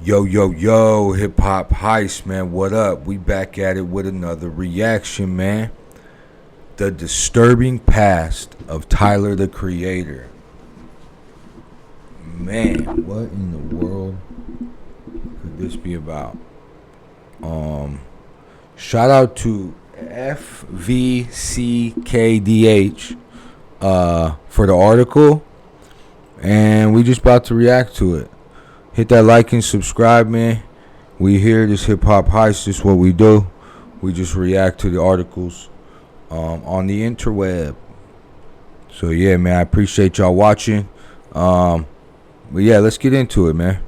Yo, yo, yo, hip hop heist, man. What up? We back at it with another reaction, man. The disturbing past of Tyler the Creator. Man, what in the world could this be about? Shout out to FVCKDH for the article, and we just about to react to it. Hit that like and subscribe, man. We here, this hip hop heist. This is what we do. We just react to the articles on the interweb. So yeah, man, I appreciate y'all watching. But yeah, let's get into it, man.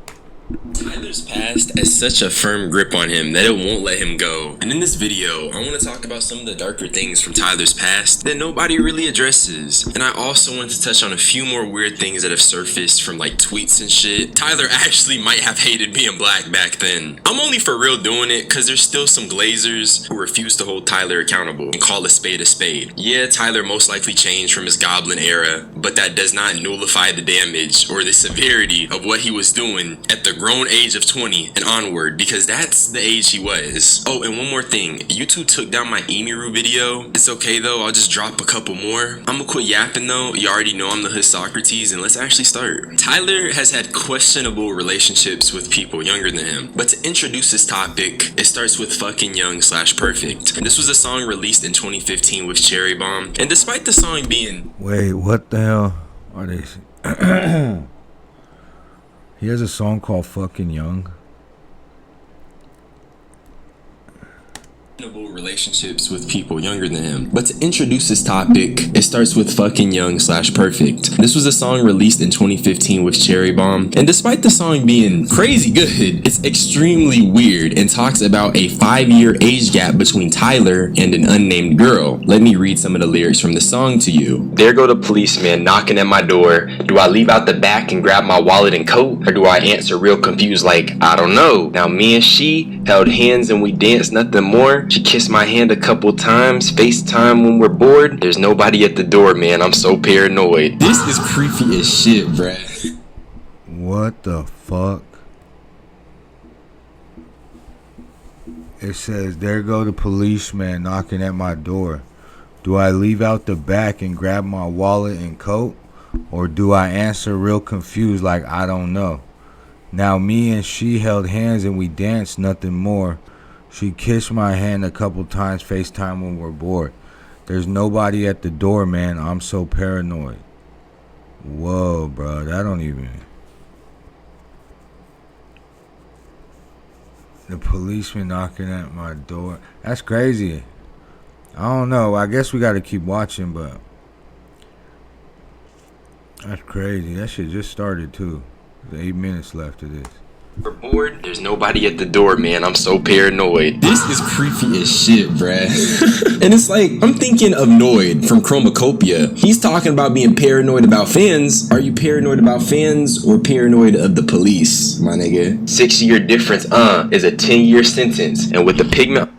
Tyler's past has such a firm grip on him that it won't let him go. And in this video, I want to talk about some of the darker things from Tyler's past that nobody really addresses. And I also want to touch on a few more weird things that have surfaced from like tweets and shit. Tyler actually might have hated being black back then. I'm only for real doing it because there's still some glazers who refuse to hold Tyler accountable and call a spade a spade. Yeah, Tyler most likely changed from his goblin era, but that does not nullify the damage or the severity of what he was doing at the grown age of 20 and onward, because that's the age he was. Oh, and one more thing, YouTube took down my Emiru video. It's okay though, I'll just drop a couple more. I'm gonna quit yapping though. You already know I'm the hood Socrates, and let's actually start. Tyler has had questionable relationships with people younger than him, but to introduce this topic, it starts with fucking young / perfect. And this was a song released in 2015 with Cherry Bomb, and despite the song being Wait, what the hell are they? He has a song called Fucking Young. relationships with people younger than him. But to introduce this topic, it starts with fucking young / perfect. This was a song released in 2015 with Cherry Bomb, and despite the song being crazy good, it's extremely weird and talks about a 5-year age gap between Tyler and an unnamed girl. Let me read some of the lyrics from the song to you. There go the policeman knocking at my door. Do I leave out the back and grab my wallet and coat? Or do I answer real confused like, I don't know. Now me and she held hands and we danced, nothing more. She kissed my hand a couple times, FaceTime when we're bored. There's nobody at the door, man. I'm so paranoid. This is creepy as shit, bruh. What the fuck? It says, there go the policeman knocking at my door. Do I leave out the back and grab my wallet and coat? Or do I answer real confused like I don't know? Now me and she held hands and we danced, nothing more. She kissed my hand a couple times, FaceTime when we're bored. There's nobody at the door, man. I'm so paranoid. Whoa, bro. That don't even... The policeman knocking at my door. That's crazy. I don't know. I guess we got to keep watching, but... That's crazy. That shit just started, too. There's 8 minutes left of this. We're bored. There's nobody at the door, man. I'm so paranoid. This is creepy as shit, bruh. And it's like, I'm thinking of Noid from Chromacopia. He's talking about being paranoid about fans. Are you paranoid about fans or paranoid of the police, my nigga? 6-year difference, is a 10-year sentence. And with the pigment...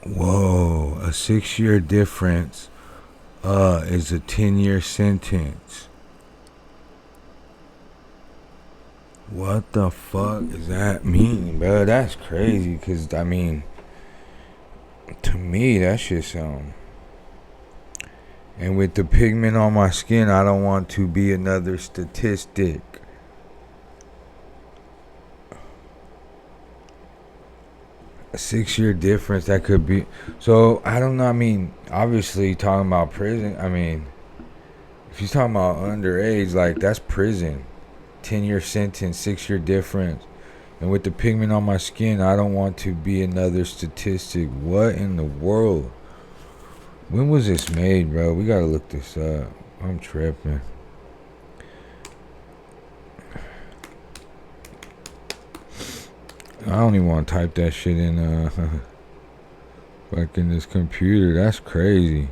Whoa, a 6-year difference, is a 10-year sentence. What the fuck does that mean, bro? That's crazy, because, I mean, to me, that shit sound... And with the pigment on my skin, I don't want to be another statistic. A 6-year difference, that could be... So, I don't know, I mean, obviously, talking about prison, I mean, if he's talking about underage, like, that's prison. 10-year sentence, 6-year difference. And with the pigment on my skin, I don't want to be another statistic. What in the world? When was this made, bro? We gotta look this up. I'm tripping. I don't even want to type that shit in fucking this computer. That's crazy.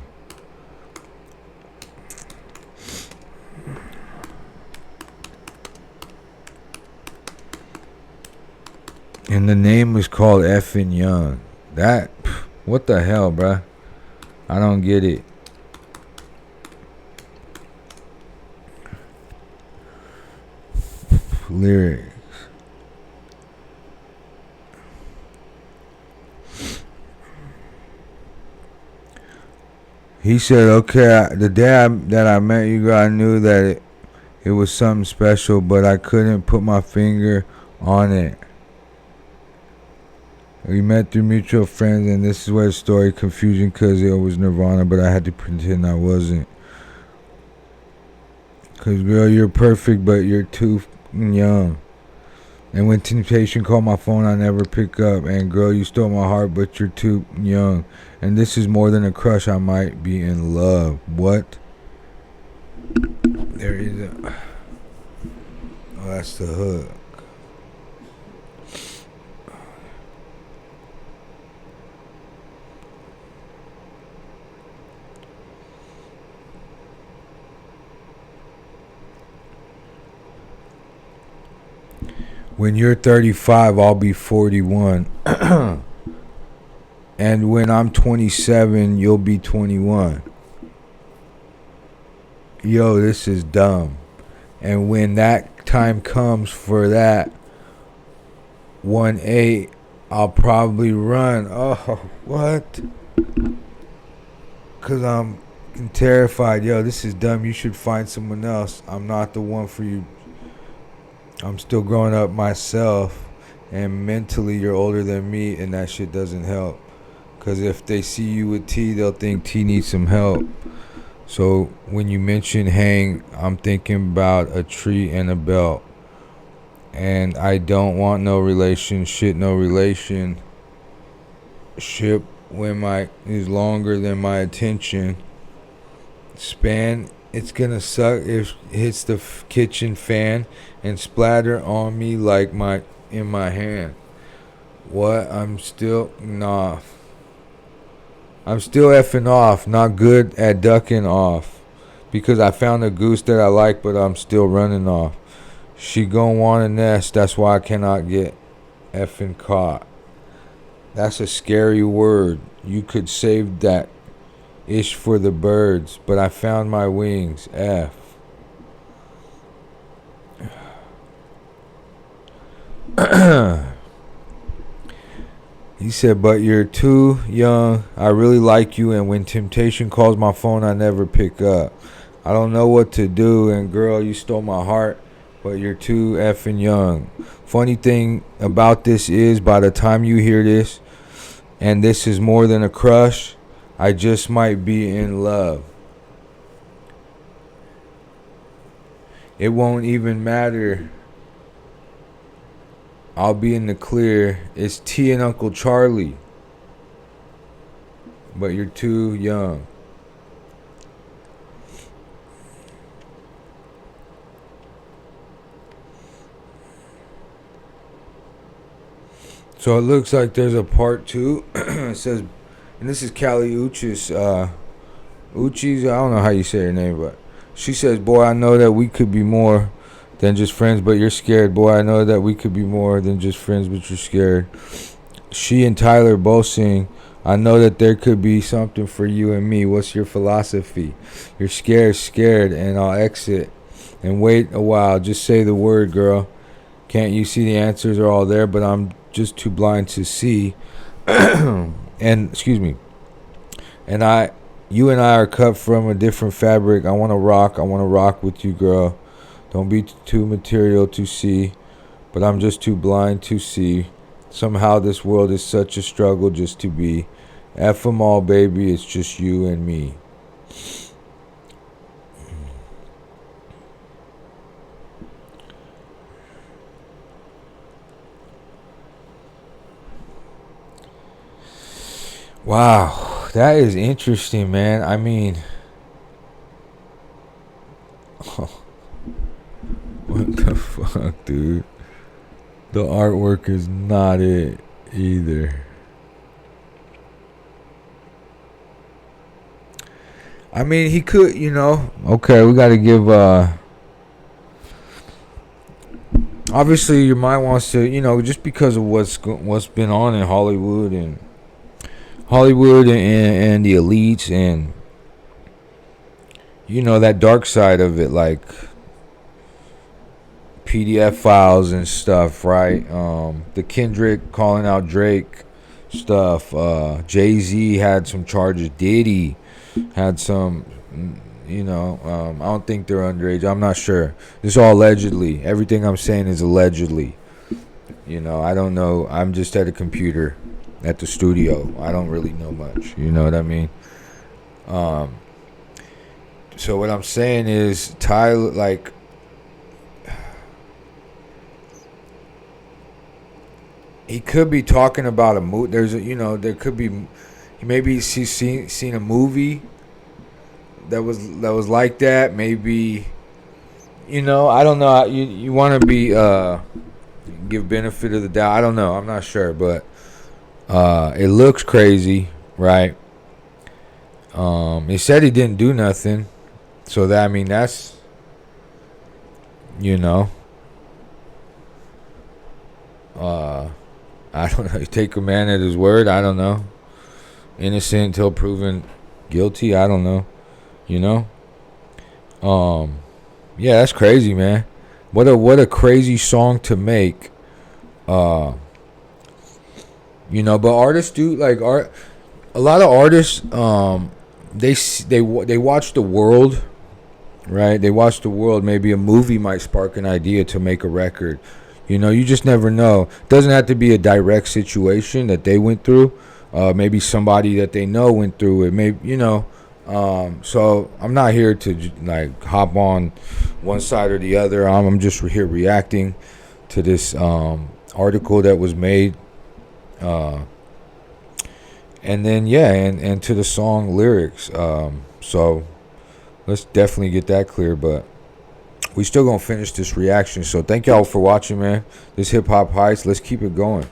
And the name was called Effin' Young. That, what the hell, bruh? I don't get it. Lyrics. He said, okay, the day that I met you, girl, I knew that it was something special, but I couldn't put my finger on it. We met through mutual friends, and this is where the story confusing because it was Nirvana, but I had to pretend I wasn't. Because, girl, you're perfect, but you're too young. And when temptation called my phone, I never pick up. And, girl, you stole my heart, but you're too young. And this is more than a crush, I might be in love. What? There is a... Oh, that's the hook. When you're 35, I'll be 41. And when I'm 27, you'll be 21. Yo, this is dumb. And when that time comes for that 1-8, I'll probably run. Oh, what? Because I'm terrified. Yo, this is dumb. You should find someone else. I'm not the one for you. I'm still growing up myself, and mentally you're older than me, and that shit doesn't help. Because if they see you with T, they'll think T needs some help. So when you mention hang, I'm thinking about a tree and a belt. And I don't want no relationship, when my is longer than my attention span. It's gonna suck if it hits the kitchen fan and splatter on me like in my hand. What? I'm still effing off. Not good at ducking off. Because I found a goose that I like, but I'm still running off. She gon' want a nest. That's why I cannot get effing caught. That's a scary word. You could save that ish for the birds, but I found my wings. F. He said, but you're too young. I really like you, and when temptation calls my phone, I never pick up. I don't know what to do, and girl, you stole my heart, but you're too effing young. Funny thing about this is, by the time you hear this, and this is more than a crush, I just might be in love. It won't even matter. I'll be in the clear. It's T and Uncle Charlie. But you're too young. So it looks like there's a part 2. It says, and this is Callie Uchis. Uchis, I don't know how you say her name, but she says, boy, I know that we could be more than just friends, but you're scared. Boy, I know that we could be more than just friends, but you're scared. She and Tyler both sing, I know that there could be something for you and me. What's your philosophy? You're scared, and I'll exit and wait a while. Just say the word, girl. Can't you see the answers are all there, but I'm just too blind to see. And excuse me. And you and I are cut from a different fabric. I want to rock with you, girl. Don't be too material to see, but I'm just too blind to see. Somehow this world is such a struggle just to be. F 'em all, baby, it's just you and me. Wow, that is interesting, man. I mean, what the fuck, dude? The artwork is not it either. I mean, he could, okay, we got to give, obviously your mind wants to, just because of what's been on in Hollywood and the elites and, that dark side of it, like PDF files and stuff, right? The Kendrick calling out Drake stuff. Jay-Z had some charges. Diddy, had some, you know, I don't think they're underage. I'm not sure. This is all allegedly. Everything I'm saying is allegedly. You know, I don't know. I'm just at a computer at the studio. I don't really know much. You know what I mean? So what I'm saying is Tyler, like, he could be talking about a movie. There's a, you know, there could be, maybe he's seen a movie that was like that. Maybe, you know, I don't know. You want to be give benefit of the doubt. I don't know. I'm not sure, but it looks crazy, right? He said he didn't do nothing, so that, I mean, that's, you know, I don't know. You take a man at his word. I don't know. Innocent until proven guilty. I don't know. You know. Yeah, that's crazy, man. What a crazy song to make. You know, but artists do, like, art. A lot of artists, they watch the world, right? They watch the world. Maybe a movie might spark an idea to make a record. You know, you just never know. It doesn't have to be a direct situation that they went through. Maybe somebody that they know went through it. Maybe, you know. So I'm not here to, like, hop on one side or the other. I'm just here reacting to this article that was made. And then, yeah, and to the song lyrics. So let's definitely get that clear. But we still gonna finish this reaction. So thank y'all for watching, man. This hip hop heist. Let's keep it going.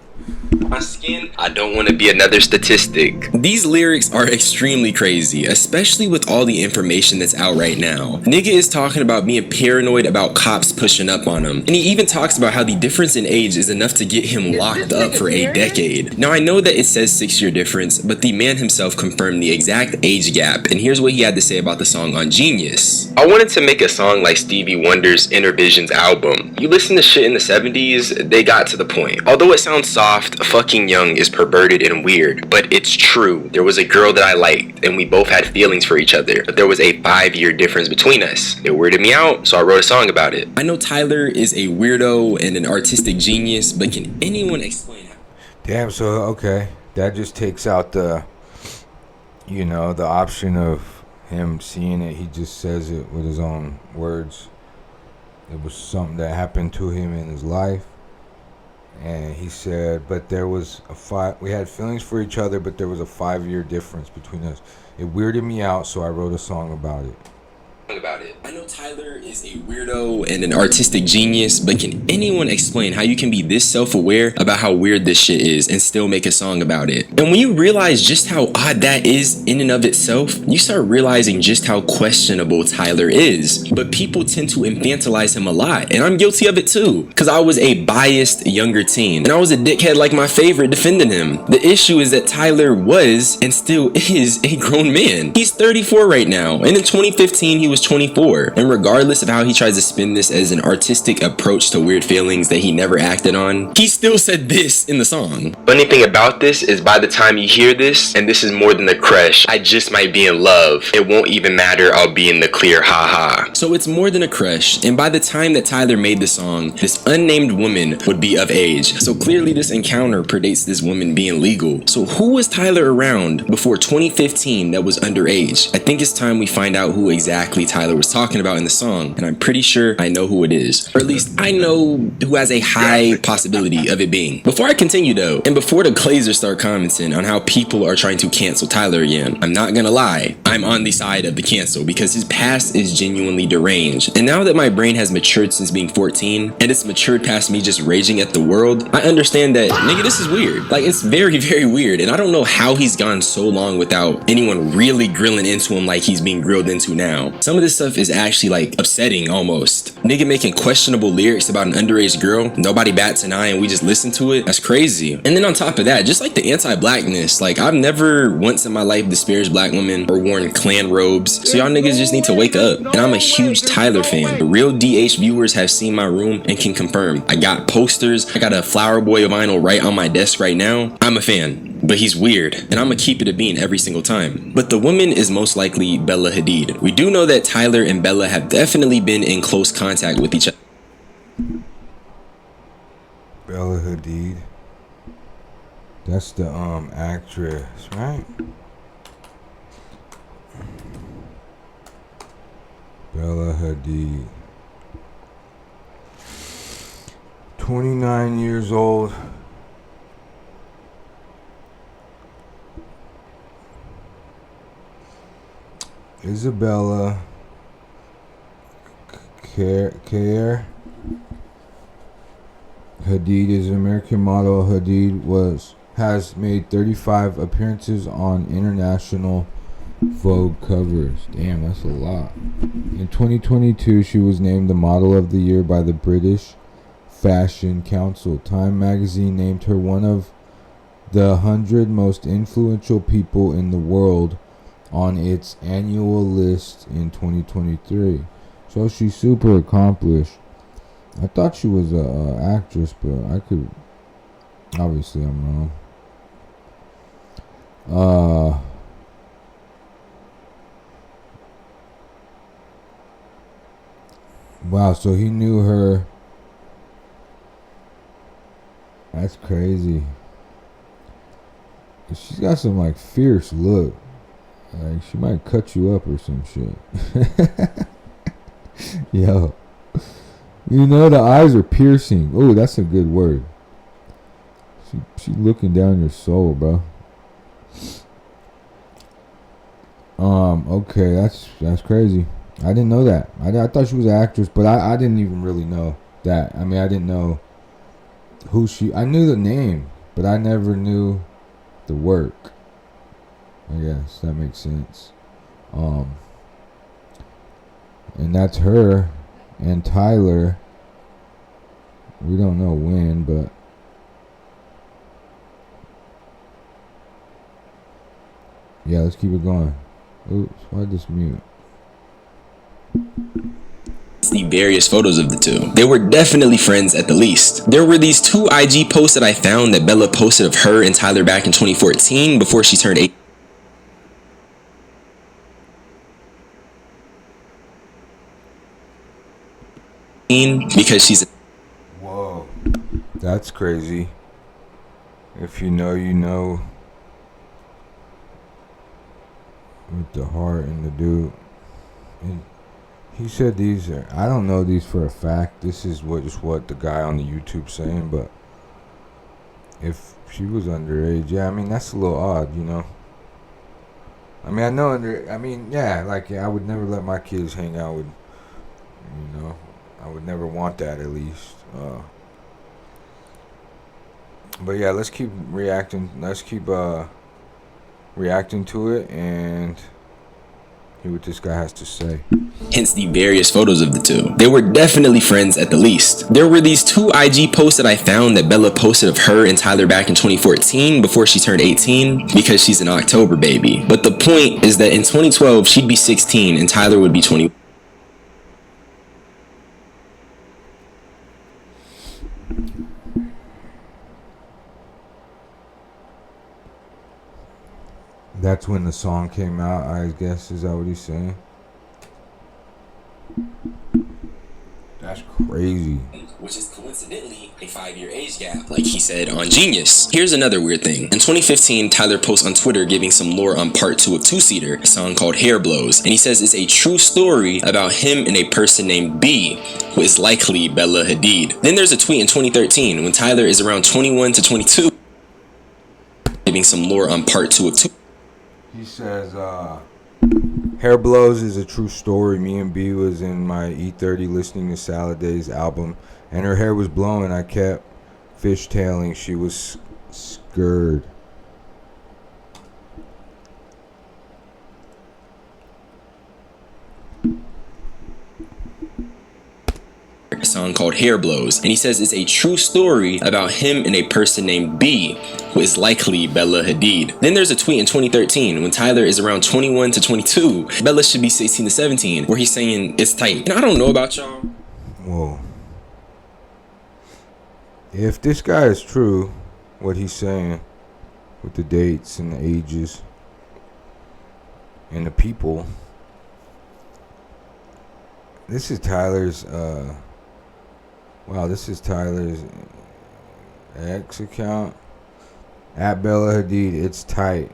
My skin, I don't want to be another statistic. These lyrics are extremely crazy, especially with all the information that's out right now. Nigga is talking about being paranoid about cops pushing up on him, and he even talks about how the difference in age is enough to get him locked up for a decade. Now, I know that it says 6-year difference, but the man himself confirmed the exact age gap, and here's what he had to say about the song on Genius. I wanted to make a song like Stevie Wonder's Inner Visions album. You listen to shit in the 70s, they got to the point. Although it sounds soft, fucking young is perverted and weird, but it's true. There was a girl that I liked, and we both had feelings for each other, but there was a 5-year difference between us. It weirded me out, so I wrote a song about it. I know Tyler is a weirdo and an artistic genius, but can anyone explain how? Damn, so, okay. That just takes out the, you know, the option of him seeing it. He just says it with his own words. It was something that happened to him in his life. And he said, but there was we had feelings for each other, but there was a 5-year difference between us. It weirded me out, so I wrote a song about it. I know Tyler is a weirdo and an artistic genius, but can anyone explain how you can be this self-aware about how weird this shit is and still make a song about it? And when you realize just how odd that is in and of itself, you start realizing just how questionable Tyler is. But people tend to infantilize him a lot, and I'm guilty of it too, because I was a biased younger teen, and I was a dickhead like my favorite defending him. The issue is that Tyler was, and still is, a grown man. He's 34 right now, and in 2015 he was 24, and regardless of how he tries to spin this as an artistic approach to weird feelings that he never acted on, he still said this in the song. Funny thing about this is by the time you hear this, and this is more than a crush, I just might be in love. It won't even matter, I'll be in the clear, haha. So it's more than a crush, and by the time that Tyler made the song, this unnamed woman would be of age. So clearly this encounter predates this woman being legal. So who was Tyler around before 2015 that was underage? I think it's time we find out who exactly Tyler was talking about in the song, and I'm pretty sure I know who it is, or at least I know who has a high possibility of it being. Before I continue though, and before the Glazers start commenting on how people are trying to cancel Tyler again, I'm not gonna lie, I'm on the side of the cancel because his past is genuinely deranged, and now that my brain has matured since being 14, and it's matured past me just raging at the world, I understand that, nigga, this is weird. Like, it's very, very weird, and I don't know how he's gone so long without anyone really grilling into him like he's being grilled into now. Some of this stuff is actually, like, upsetting almost. Nigga making questionable lyrics about an underage girl, nobody bats an eye and we just listen to it, that's crazy. And then on top of that, just like the anti-blackness, like, I've never once in my life disparaged black women or worn Klan robes, so y'all niggas just need to wake up. And I'm a huge Tyler fan. The real DH viewers have seen my room and can confirm. I got posters, I got a Flower Boy vinyl right on my desk right now. I'm a fan. but he's weird, and I'm gonna keep it a bean every single time. But the woman is most likely Bella Hadid. We do know that Tyler and Bella have definitely been in close contact with each other. Bella Hadid. That's the actress, right? Bella Hadid. 29 years old. Isabella Care Hadid is an American model. Hadid has made 35 appearances on international Vogue covers. Damn, that's a lot. In 2022, she was named the Model of the Year by the British Fashion Council. Time magazine named her one of the 100 most influential people in the world on its annual list in 2023. So she's super accomplished. I thought she was a actress, but I could, obviously I'm wrong. Wow, so he knew her. That's crazy. She's got some like fierce look. Like she might cut you up or some shit. Yo. You know the eyes are piercing. Oh, that's a good word. She looking down your soul, bro. Okay, that's crazy. I didn't know that. I thought she was an actress, but I didn't even really know that. I mean, I didn't know who she... I knew the name, but I never knew the work. I guess that makes sense. And that's her and Tyler. We don't know when, but... yeah, let's keep it going. Oops, why'd this mute? The various photos of the two. They were definitely friends at the least. There were these two IG posts that I found that Bella posted of her and Tyler back in 2014 before she turned 18 because she's... Whoa, that's crazy. If you know, you know. With the heart and the dude. And he said these are... I don't know these for a fact. This is what the guy on the YouTube saying, but if she was underage, yeah, I mean that's a little odd, you know. I mean I would never let my kids hang out with, you know, I would never want that at least. But yeah, let's keep reacting. Let's keep reacting to it and hear what this guy has to say. Hence the various photos of the two. They were definitely friends at the least. There were these two IG posts that I found that Bella posted of her and Tyler back in 2014 before she turned 18 because she's an October baby. But the point is that in 2012 she'd be 16 and Tyler would be 20. That's when the song came out, I guess. Is that what he's saying? That's crazy. Which is coincidentally a 5-year age gap, like he said on Genius. Here's another weird thing. In 2015, Tyler posts on Twitter giving some lore on part 2 of Two Seater, a song called Hair Blows, and he says it's a true story about him and a person named B, who is likely Bella Hadid. Then there's a tweet in 2013 when Tyler is around 21 to 22, giving some lore on part 2 of Two. He says, Hair Blows is a true story. Me and B was in my E30 listening to Salad Days album, and her hair was blowing. I kept fishtailing. She was scared. A song called Hair Blows, and he says it's a true story about him and a person named B, who is likely Bella Hadid. Then there's a tweet in 2013 when Tyler is around 21 to 22. Bella should be 16 to 17, where he's saying it's tight. And I don't know about y'all. Whoa. If this guy is true, what he's saying, with the dates and the ages and the people. This is Tyler's this is Tyler's X account. At Bella Hadid, it's tight.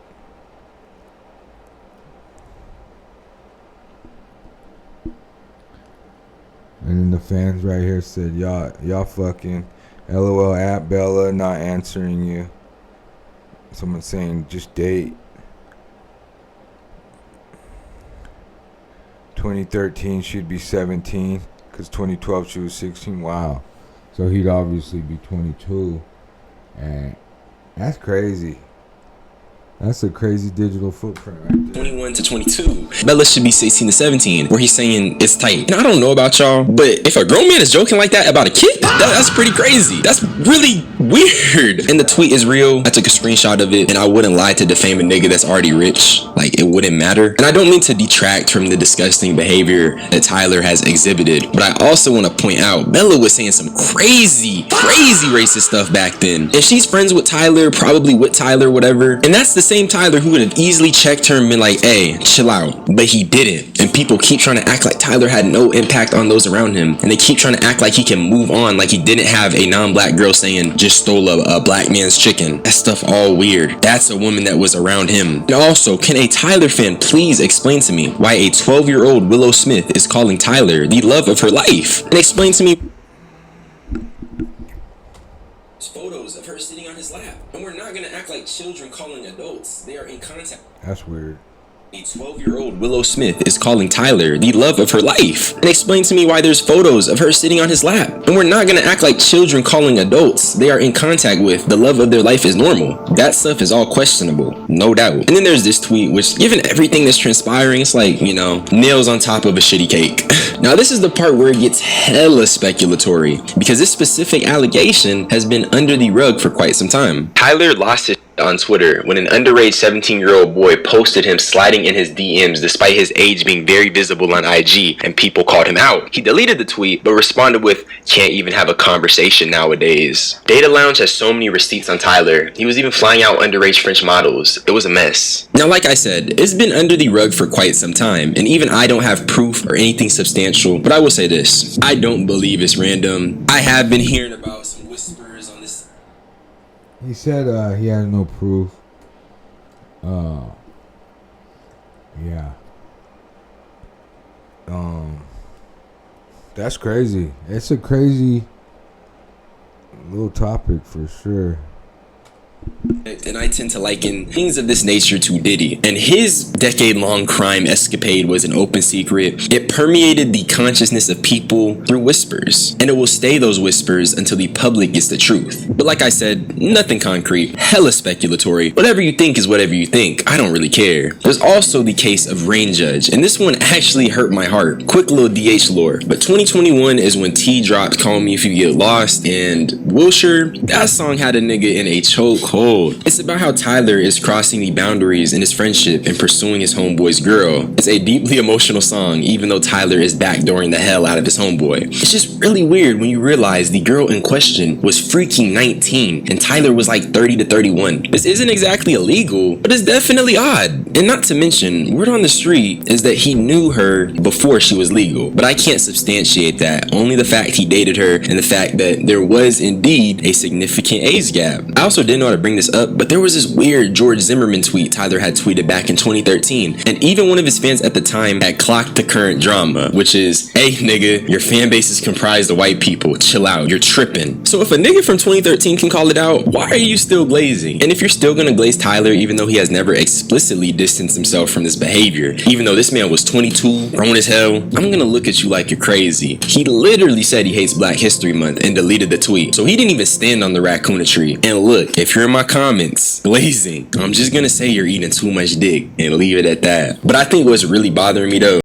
And then the fans right here said, y'all fucking LOL at Bella not answering you. Someone saying just date. 2013 she'd be 17 because 2012 she was 16. Wow. So he'd obviously be 22. And that's crazy. That's a crazy digital footprint right there. 21 to 22. Bella should be 16 to 17, where he's saying it's tight. And I don't know about y'all, but if a grown man is joking like that about a kid, that's pretty crazy. That's really weird. And the tweet is real. I took a screenshot of it, and I wouldn't lie to defame a nigga that's already rich. Like, it wouldn't matter. And I don't mean to detract from the disgusting behavior that Tyler has exhibited, but I also want to point out Bella was saying some crazy racist stuff back then. And she's friends with Tyler, probably with Tyler, whatever. And that's the same Tyler who would have easily checked her and been like, hey, chill out. But he didn't. And people keep trying to act like Tyler had no impact on those around him. And they keep trying to act like he can move on, like he didn't have a non-black girl saying, just stole a black man's chicken. That stuff all weird. That's a woman that was around him. And also, can a Tyler fan please explain to me why a 12-year-old Willow Smith is calling Tyler the love of her life? And explain to me photos of her sitting on his lap. And we're not gonna act like children calling adults. They are in contact. That's weird. A 12-year-old Willow Smith is calling Tyler the love of her life. And explain to me why there's photos of her sitting on his lap. And we're not gonna act like children calling adults they are in contact with the love of their life is normal. That stuff is all questionable, no doubt. And then there's this tweet, which given everything that's transpiring, it's like, you know, nails on top of a shitty cake. Now this is the part where it gets hella speculatory, because this specific allegation has been under the rug for quite some time. Tyler lost his on Twitter when an underage 17-year-old boy posted him sliding in his DMs despite his age being very visible on IG, and people called him out. He deleted the tweet but responded with, can't even have a conversation nowadays. Data Lounge has so many receipts on Tyler. He was even flying out underage French models. It was a mess. Now, like I said, it's been under the rug for quite some time, and even I don't have proof or anything substantial, but I will say this, I don't believe it's random. I have been hearing about some whispers on this. He said he has no proof. Yeah. That's crazy. It's a crazy little topic for sure. And I tend to liken things of this nature to Diddy. And his decade-long crime escapade was an open secret. It permeated the consciousness of people through whispers. And it will stay those whispers until the public gets the truth. But like I said, nothing concrete, hella speculatory. Whatever you think is whatever you think. I don't really care. There's also the case of Rain Judge. And this one actually hurt my heart. Quick little DH lore. But 2021 is when T dropped Call Me If You Get Lost. And Wilshire, that song had a nigga in a chokehold. It's about how Tyler is crossing the boundaries in his friendship and pursuing his homeboy's girl. It's a deeply emotional song, even though Tyler is backdooring the hell out of his homeboy. It's just really weird when you realize the girl in question was freaking 19 and Tyler was like 30 to 31. This isn't exactly illegal, but it's definitely odd. And not to mention, word on the street is that he knew her before she was legal, but I can't substantiate that. Only the fact he dated her and the fact that there was indeed a significant age gap. I also didn't know how to bring this up, but there was this weird George Zimmerman tweet Tyler had tweeted back in 2013, and even one of his fans at the time had clocked the current drama, which is, hey nigga, your fan base is comprised of white people, chill out, you're tripping. So if a nigga from 2013 can call it out, why are you still glazing? And if you're still gonna glaze Tyler even though he has never explicitly distanced himself from this behavior, even though this man was 22, grown as hell, I'm gonna look at you like you're crazy. He literally said he hates Black History Month and deleted the tweet, so he didn't even stand on the raccoonetry. And look, if you're in my comments glazing, I'm just gonna say you're eating too much dick and leave it at that. But I think what's really bothering me though,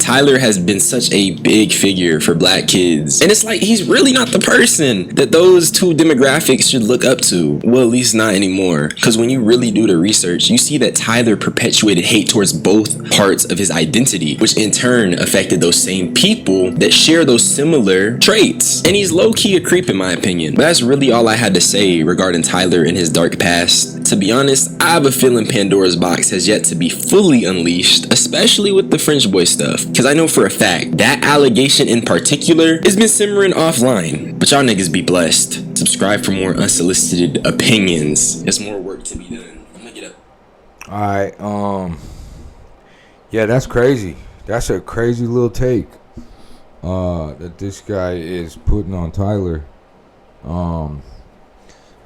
Tyler has been such a big figure for black kids, and it's like he's really not the person that those two demographics should look up to. Well, at least not anymore, because when you really do the research, you see that Tyler perpetuated hate towards both parts of his identity, which in turn affected those same people that share those similar traits. And he's low-key a creep in my opinion. But that's really all I had to say regarding Tyler and his dark past. to be honest, I have a feeling Pandora's box has yet to be fully unleashed, especially with the French boy stuff. Cause I know for a fact, that allegation in particular has been simmering offline. But y'all niggas be blessed. Subscribe for more unsolicited opinions. There's more work to be done. I'm gonna get up. Alright, yeah, that's crazy. That's a crazy little take that this guy is putting on Tyler.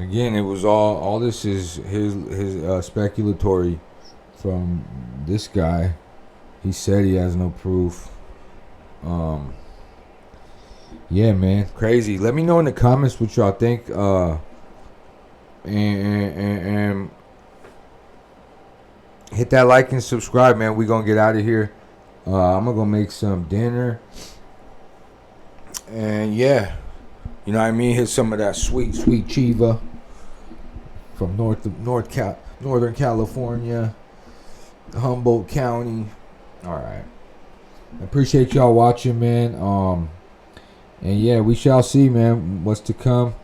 Again, it was all this is his speculatory from this guy. He said he has no proof. Yeah, man, crazy. Let me know in the comments what y'all think. And hit that like and subscribe, man. We gonna get out of here. I'm gonna go make some dinner. And yeah, you know what I mean? Hit some of that sweet Chiva from Northern California, Humboldt County. All right. I appreciate y'all watching, man. And yeah, we shall see, man, what's to come.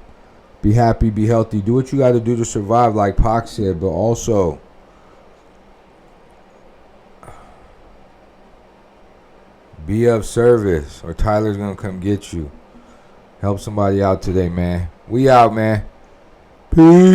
Be happy, be healthy. Do what you got to do to survive, like Pac said, but also be of service, or Tyler's gonna come get you. Help somebody out today, man. We out, man. Peace.